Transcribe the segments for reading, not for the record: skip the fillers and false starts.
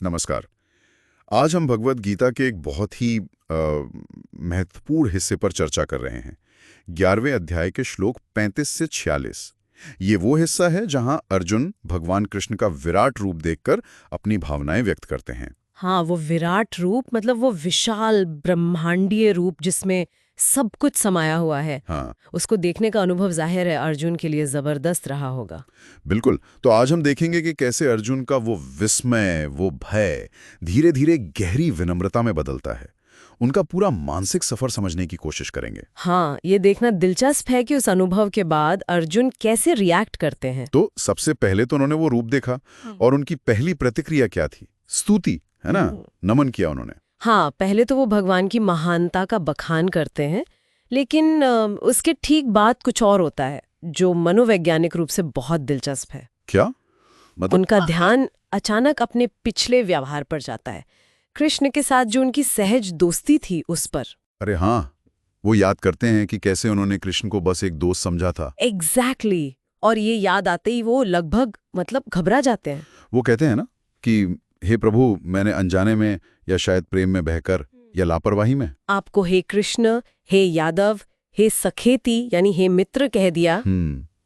नमस्कार। आज हम भगवत गीता के एक बहुत ही महत्वपूर्ण हिस्से पर चर्चा कर रहे हैं। 11वें अध्याय के श्लोक 35 से 46। ये वो हिस्सा है जहां अर्जुन भगवान कृष्ण का विराट रूप देखकर अपनी भावनाएं व्यक्त करते हैं। हाँ, वो विराट रूप मतलब वो विशाल ब्रह्मांडीय रूप जिसमें सब कुछ समाया हुआ है। हाँ, उसको देखने का अनुभव जाहिर है अर्जुन के लिए जबरदस्त रहा होगा। बिल्कुल। तो आज हम देखेंगे कि कैसे अर्जुन का वो विस्मय, वो भय धीरे धीरे गहरी विनम्रता में बदलता है। उनका पूरा मानसिक सफर समझने की कोशिश करेंगे। हाँ, ये देखना दिलचस्प है कि उस अनुभव के बाद अर्जुन कैसे रिएक्ट करते हैं। तो सबसे पहले तो उन्होंने वो रूप देखा और उनकी पहली प्रतिक्रिया क्या थी? स्तुति, है ना? नमन किया उन्होंने। हाँ, पहले तो वो भगवान की महानता का बखान करते हैं, लेकिन उसके ठीक बाद कुछ और होता है जो मनोवैज्ञानिक रूप से बहुत दिलचस्प है। क्या मतलब? उनका ध्यान अचानक अपने पिछले व्यवहार पर जाता है, कृष्ण के साथ जो उनकी सहज दोस्ती थी उस पर। अरे हाँ, वो याद करते हैं कि कैसे उन्होंने कृष्ण को बस एक दोस्त समझा था। एग्जैक्टली। और ये याद आते ही वो लगभग घबरा जाते हैं। वो कहते हैं ना कि हे प्रभु, मैंने अनजाने में या शायद प्रेम में बहकर या लापरवाही में। आपको हे कृष्ण, हे यादव, हे सखेती यानी हे मित्र कह दिया।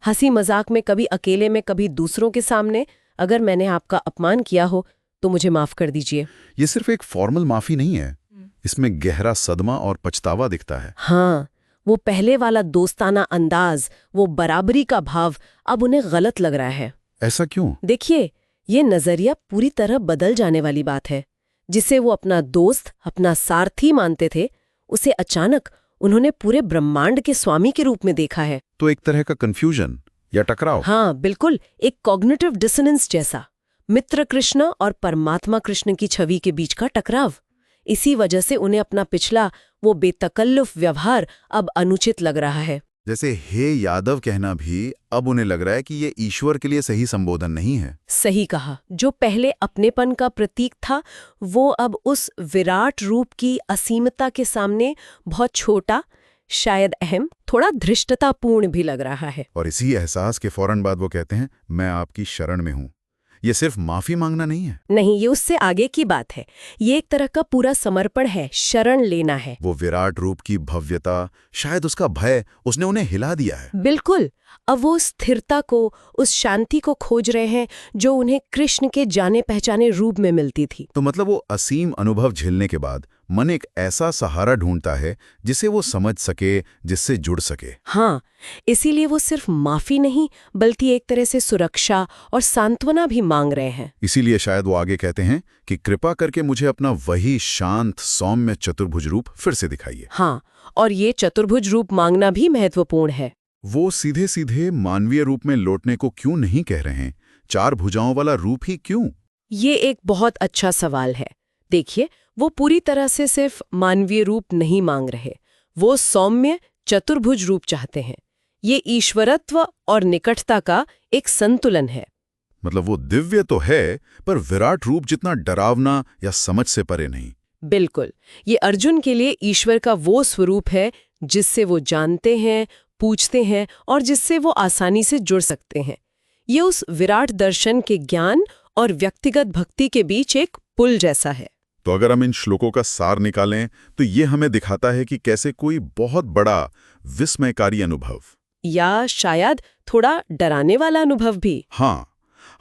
हंसी मजाक में, कभी अकेले में, कभी दूसरों के सामने। अगर मैंने आपका अपमान किया हो तो मुझे माफ कर दीजिए। ये सिर्फ एक फॉर्मल माफी नहीं है, इसमें गहरा सदमा और पछतावा दिखता है। हाँ, वो पहले वाला दोस्ताना अंदाज, वो बराबरी का भाव अब उन्हें गलत लग रहा है। ऐसा क्यों? देखिए, ये नजरिया पूरी तरह बदल जाने वाली बात है। जिसे वो अपना दोस्त, अपना सारथी मानते थे, उसे अचानक उन्होंने पूरे ब्रह्मांड के स्वामी के रूप में देखा है। तो एक तरह का कंफ्यूजन या टकराव। हाँ, बिल्कुल, एक कॉग्निटिव डिसोनेंस जैसा। मित्र कृष्ण और परमात्मा कृष्ण की छवि के बीच का टकराव। इसी वजह से उन्हें अपना पिछला वो बेतकल्लुफ व्यवहार अब अनुचित लग रहा है। जैसे हे यादव कहना भी अब उन्हें लग रहा है कि ये ईश्वर के लिए सही संबोधन नहीं है। सही कहा। जो पहले अपनेपन का प्रतीक था, वो अब उस विराट रूप की असीमता के सामने बहुत छोटा, शायद अहम, थोड़ा धृष्टतापूर्ण भी लग रहा है। और इसी एहसास के फौरन बाद वो कहते हैं, मैं आपकी शरण में हूं। ये सिर्फ माफी मांगना नहीं है। नहीं, ये उससे आगे की बात है। ये एक तरह का पूरा समर्पण है, शरण लेना है। वो विराट रूप की भव्यता, शायद उसका भय, उसने उन्हें हिला दिया है। बिल्कुल। अब वो स्थिरता को, उस शांति को खोज रहे हैं जो उन्हें कृष्ण के जाने पहचाने रूप में मिलती थी। तो मतलब वो असीम अनुभव झेलने के बाद मन एक ऐसा सहारा ढूंढता है जिसे वो समझ सके, जिससे जुड़ सके। हाँ, इसीलिए वो सिर्फ माफी नहीं बल्कि एक तरह से सुरक्षा और सांत्वना भी मांग रहे हैं। इसीलिए शायद वो आगे कहते हैं कि कृपा करके मुझे अपना वही शांत, सौम्य चतुर्भुज रूप फिर से दिखाइए। हाँ, और ये चतुर्भुज रूप मांगना भी महत्वपूर्ण है। वो सीधे सीधे मानवीय रूप में लौटने को क्यों नहीं कह रहे हैं? 4 भुजाओं वाला रूप ही क्यों? ये एक बहुत अच्छा सवाल है। देखिए, वो पूरी तरह से सिर्फ मानवीय रूप नहीं मांग रहे, वो सौम्य चतुर्भुज रूप चाहते हैं। ये ईश्वरत्व और निकटता का एक संतुलन है। मतलब वो दिव्य तो है, पर विराट रूप जितना डरावना या समझ से परे नहीं। बिल्कुल। ये अर्जुन के लिए ईश्वर का वो स्वरूप है जिससे वो जानते हैं, पूछते हैं और जिससे वो आसानी से जुड़ सकते हैं। ये उस विराट दर्शन के ज्ञान और व्यक्तिगत भक्ति के बीच एक पुल जैसा है। तो अगर हम इन श्लोकों का सार निकालें तो ये हमें दिखाता है कि कैसे कोई बहुत बड़ा विस्मयकारी अनुभव, या शायद थोड़ा डराने वाला अनुभव भी, हाँ,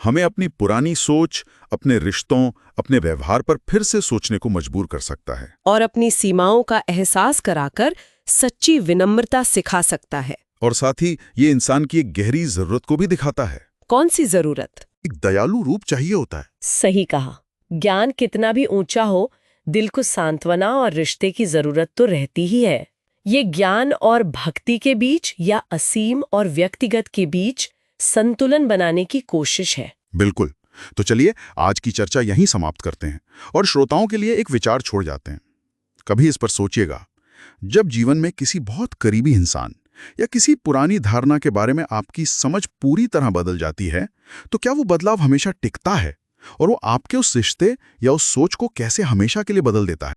हमें अपनी पुरानी सोच, अपने रिश्तों, अपने व्यवहार पर फिर से सोचने को मजबूर कर सकता है। और अपनी सीमाओं का एहसास कराकर सच्ची विनम्रता सिखा सकता है। और साथ ही ये इंसान की एक गहरी जरूरत को भी दिखाता है। कौन सी जरूरत? एक दयालु रूप चाहिए होता है। सही कहा। ज्ञान कितना भी ऊंचा हो, दिल को सांत्वना और रिश्ते की जरूरत तो रहती ही है। ये ज्ञान और भक्ति के बीच या असीम और व्यक्तिगत के बीच संतुलन बनाने की कोशिश है। बिल्कुल। तो चलिए आज की चर्चा यहीं समाप्त करते हैं और श्रोताओं के लिए एक विचार छोड़ जाते हैं। कभी इस पर सोचिएगा, जब जीवन में किसी बहुत करीबी इंसान या किसी पुरानी धारणा के बारे में आपकी समझ पूरी तरह बदल जाती है, तो क्या वो बदलाव हमेशा टिकता है और वो आपके उस रिश्ते या उस सोच को कैसे हमेशा के लिए बदल देता है?